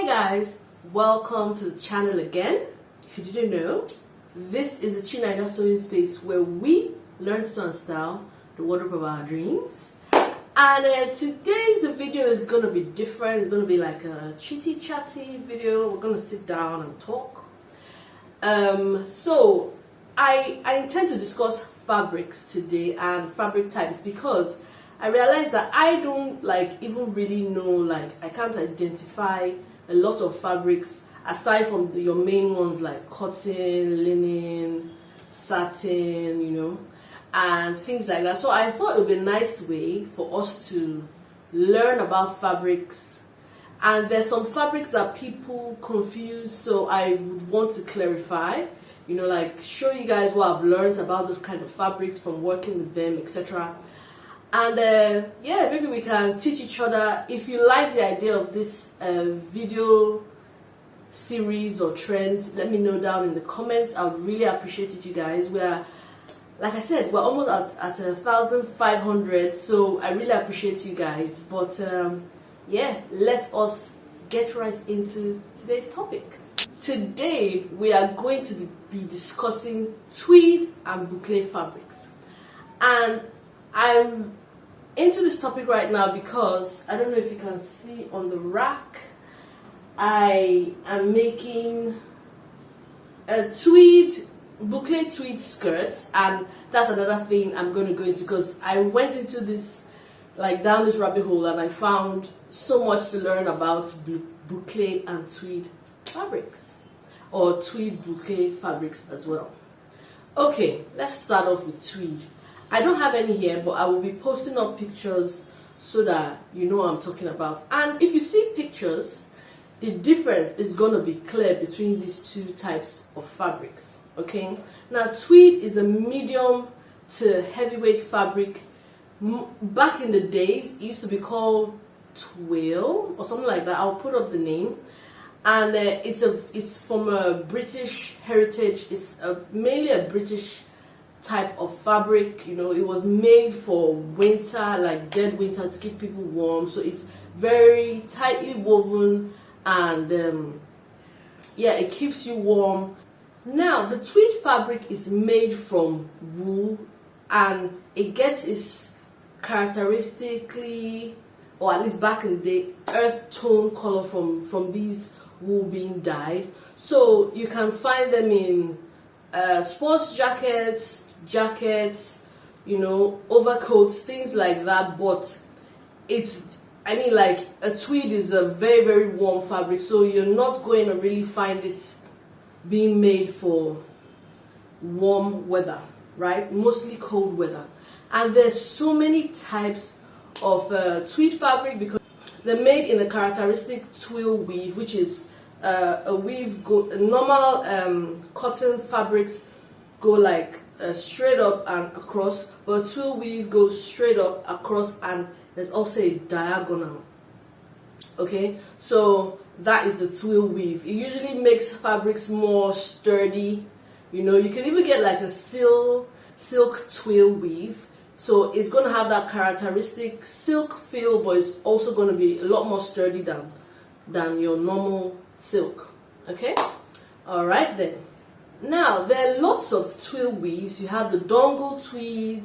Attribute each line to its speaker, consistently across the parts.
Speaker 1: Guys, welcome to the channel again. If you didn't know, this is the Chinaida sewing space where we learn to sew and style the wardrobe of our dreams. And today's video is going to be different. It's going to be like a chitty chatty video. We're going to sit down and talk. So I intend to discuss fabrics today and fabric types because I realized that I don't even really know, I can't identify a lot of fabrics aside from your main ones like cotton, linen, satin, and things like that. So I thought it would be a nice way for us to learn about fabrics. And there's some fabrics that people confuse, so I would want to clarify, show you guys what I've learned about those kind of fabrics from working with them, etc. And yeah, maybe we can teach each other. If you like the idea of this video series or trends, let me know down in the comments. I would really appreciate it, you guys. We're, like I said, we're almost at 1,500, so I really appreciate you guys. But yeah, let us get right into today's topic. Today we are going to be discussing tweed and boucle fabrics, and I'm into this topic right now because I don't know if you can see on the rack, I am making a boucle tweed skirts, and that's another thing I'm going to go into because I went into this, down this rabbit hole, and I found so much to learn about boucle and tweed fabrics, or tweed boucle fabrics as well. Okay, let's start off with tweed. I don't have any here, but I will be posting up pictures so that you know what I'm talking about. And if you see pictures, the difference is going to be clear between these two types of fabrics. Okay, now tweed is a medium to heavyweight fabric. Back in the days, it used to be called twill or something like that. I'll put up the name. And it's from a British heritage. It's mainly a British type of fabric. It was made for winter, dead winter, to keep people warm. So it's very tightly woven, and yeah, it keeps you warm. Now the tweed fabric is made from wool, and it gets its characteristically, or at least back in the day, earth tone color from these wool being dyed. So you can find them in sports jackets, overcoats, things like that. But a tweed is a very, very warm fabric, so you're not going to really find it being made for warm weather, right? Mostly cold weather. And there's so many types of tweed fabric because they're made in a characteristic twill weave, which is a weave normal cotton fabrics go straight up and across, but a twill weave goes straight up, across, and there's also a diagonal. Okay, so that is a twill weave. It usually makes fabrics more sturdy. You can even get a silk twill weave. So it's going to have that characteristic silk feel, but it's also going to be a lot more sturdy than your normal silk. Okay, all right then. Now there are lots of twill weaves. You have the dongle tweed,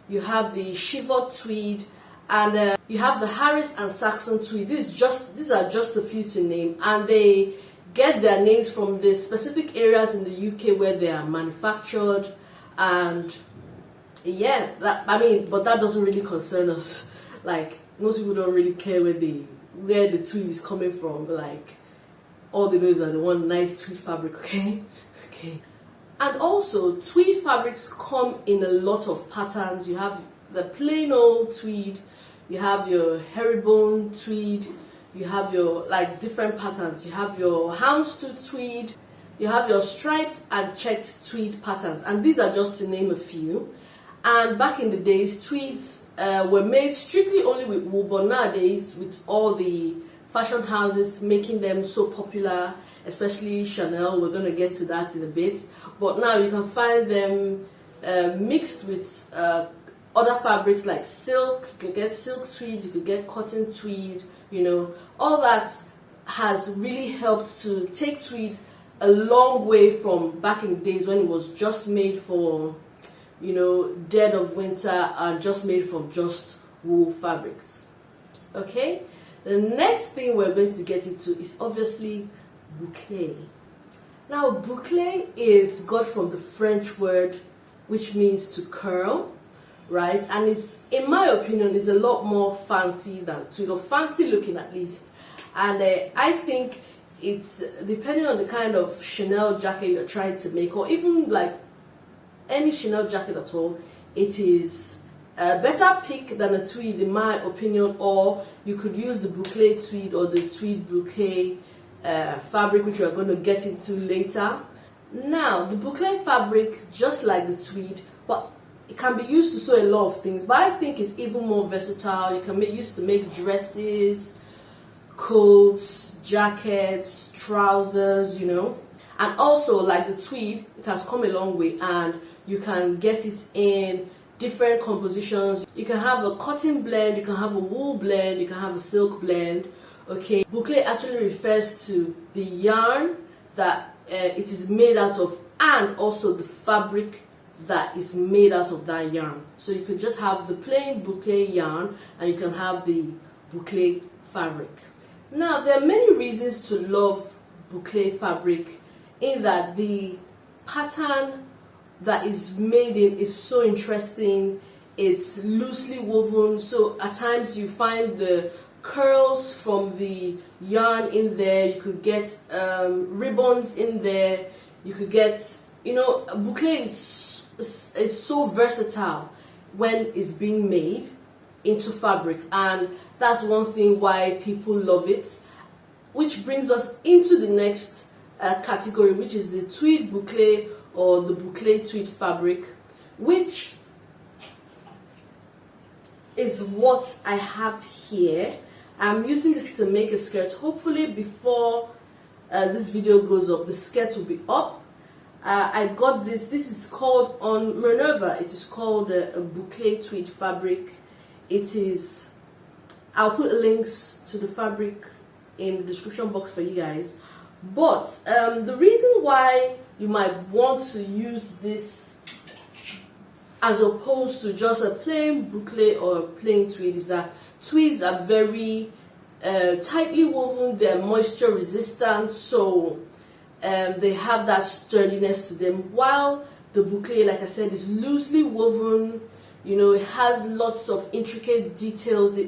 Speaker 1: you have the shiver tweed, and you have the Harris and Saxon tweed. These are just a few to name, and they get their names from the specific areas in the UK where they are manufactured. And yeah, but that doesn't really concern us. Most people don't really care where the tweed is coming from. All they know is that they want nice tweed fabric. Okay. And also, tweed fabrics come in a lot of patterns. You have the plain old tweed, you have your herringbone tweed, you have your different patterns. You have your houndstooth tweed, you have your striped and checked tweed patterns, and these are just to name a few. And back in the days, tweeds were made strictly only with wool, but nowadays, with all the fashion houses making them so popular, especially Chanel, we're going to get to that in a bit, but now you can find them mixed with other fabrics like silk. You could get silk tweed, you could get cotton tweed, all that has really helped to take tweed a long way from back in the days when it was just made for, you know, dead of winter and just made from just wool fabrics. Okay, the next thing we're going to get into is obviously bouclé. Now, bouclé is got from the French word which means to curl, right? And it's, in my opinion, is a lot more fancy than tweed, or fancy looking at least. And I think it's, depending on the kind of Chanel jacket you're trying to make, or even like any Chanel jacket at all, it is a better pick than a tweed, in my opinion. Or you could use the bouclé tweed or the tweed bouquet fabric, which we're going to get into later. Now, the bouclé fabric, just like the tweed, but it can be used to sew a lot of things, but I think it's even more versatile. You can use to make dresses, coats, jackets, trousers, you know. And also, like the tweed, it has come a long way, and you can get it in different compositions. You can have a cotton blend, you can have a wool blend, you can have a silk blend. Okay, bouclé actually refers to the yarn that it is made out of, and also the fabric that is made out of that yarn. So you could just have the plain bouclé yarn, and you can have the bouclé fabric. Now, there are many reasons to love bouclé fabric, in that the pattern that is made in is so interesting. It's loosely woven, so at times you find the curls from the yarn in there. You could get ribbons in there. You could get, you know, bouclé is so versatile when it's being made into fabric, and that's one thing why people love it. Which brings us into the next category, which is the tweed bouclé or the bouclé tweed fabric, which is what I have here. I'm using this to make a skirt. Hopefully before this video goes up, the skirt will be up. I got this. This is called, on Minerva, it is called a bouclé tweed fabric. It is, I'll put links to the fabric in the description box for you guys. But the reason why you might want to use this as opposed to just a plain bouclé or a plain tweed is that tweeds are very tightly woven, they're moisture resistant, so they have that sturdiness to them, while the bouclé, like I said, is loosely woven. You know, it has lots of intricate details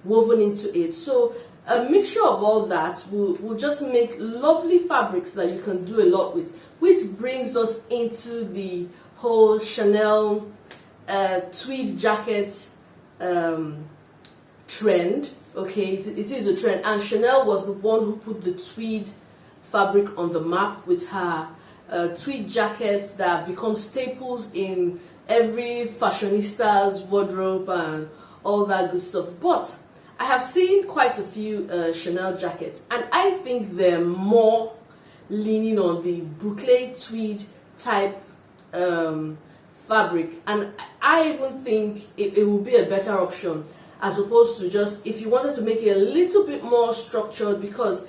Speaker 1: woven into it. So a mixture of all that will just make lovely fabrics that you can do a lot with, which brings us into the whole Chanel tweed jacket trend. Okay, it is a trend, and Chanel was the one who put the tweed fabric on the map with her tweed jackets that have become staples in every fashionista's wardrobe and all that good stuff. But I have seen quite a few Chanel jackets, and I think they're more leaning on the bouclé tweed type fabric, and I even think it will be a better option as opposed to just, if you wanted to make it a little bit more structured, because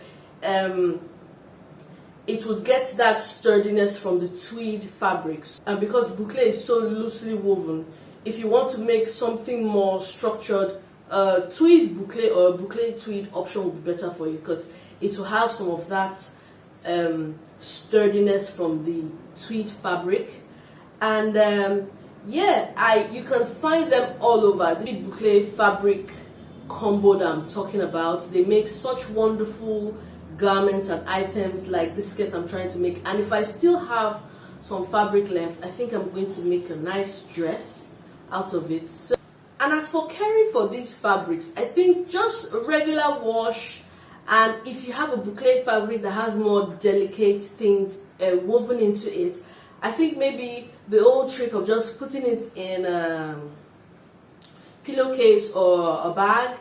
Speaker 1: it would get that sturdiness from the tweed fabrics, and because bouclé is so loosely woven, if you want to make something more structured, tweed bouclé or bouclé tweed option will be better for you, because it will have some of that sturdiness from the tweed fabric. And yeah, you can find them all over. The tweed bouclé fabric combo that I'm talking about, they make such wonderful garments and items like this skirt I'm trying to make. And if I still have some fabric left, I think I'm going to make a nice dress out of it. So, and as for caring for these fabrics, I think just a regular wash, and if you have a bouclé fabric that has more delicate things woven into it, I think maybe the old trick of just putting it in a pillowcase or a bag,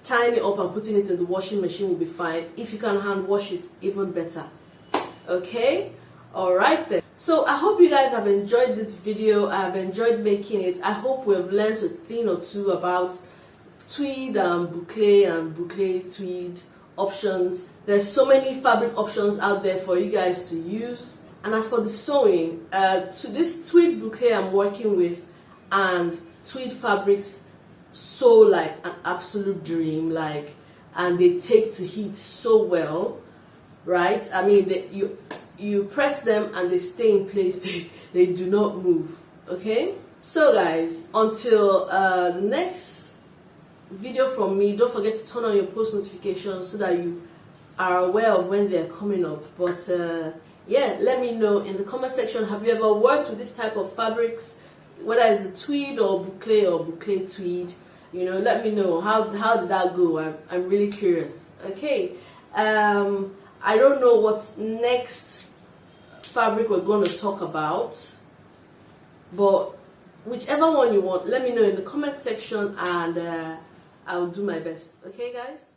Speaker 1: tying it up and putting it in the washing machine will be fine. If you can hand wash it, even better. Okay, all right then. So I hope you guys have enjoyed this video. I've enjoyed making it. I hope we've learned a thing or two about tweed and bouclé tweed, options. There's so many fabric options out there for you guys to use. And as for the sewing, to this Tweed bouquet I'm working with and Tweed Fabrics sew like an absolute dream, like, and they take to heat so well, right? I mean, you press them and they stay in place. They do not move. Okay, so guys, until the next video from me, don't forget to turn on your post notifications so that you are aware of when they're coming up. But yeah, let me know in the comment section, have you ever worked with this type of fabrics, whether it's the tweed or bouclé tweed? You know, let me know how did that go. I'm really curious. Okay, I don't know what next fabric we're going to talk about, but whichever one you want, let me know in the comment section, and I'll do my best. Okay, guys?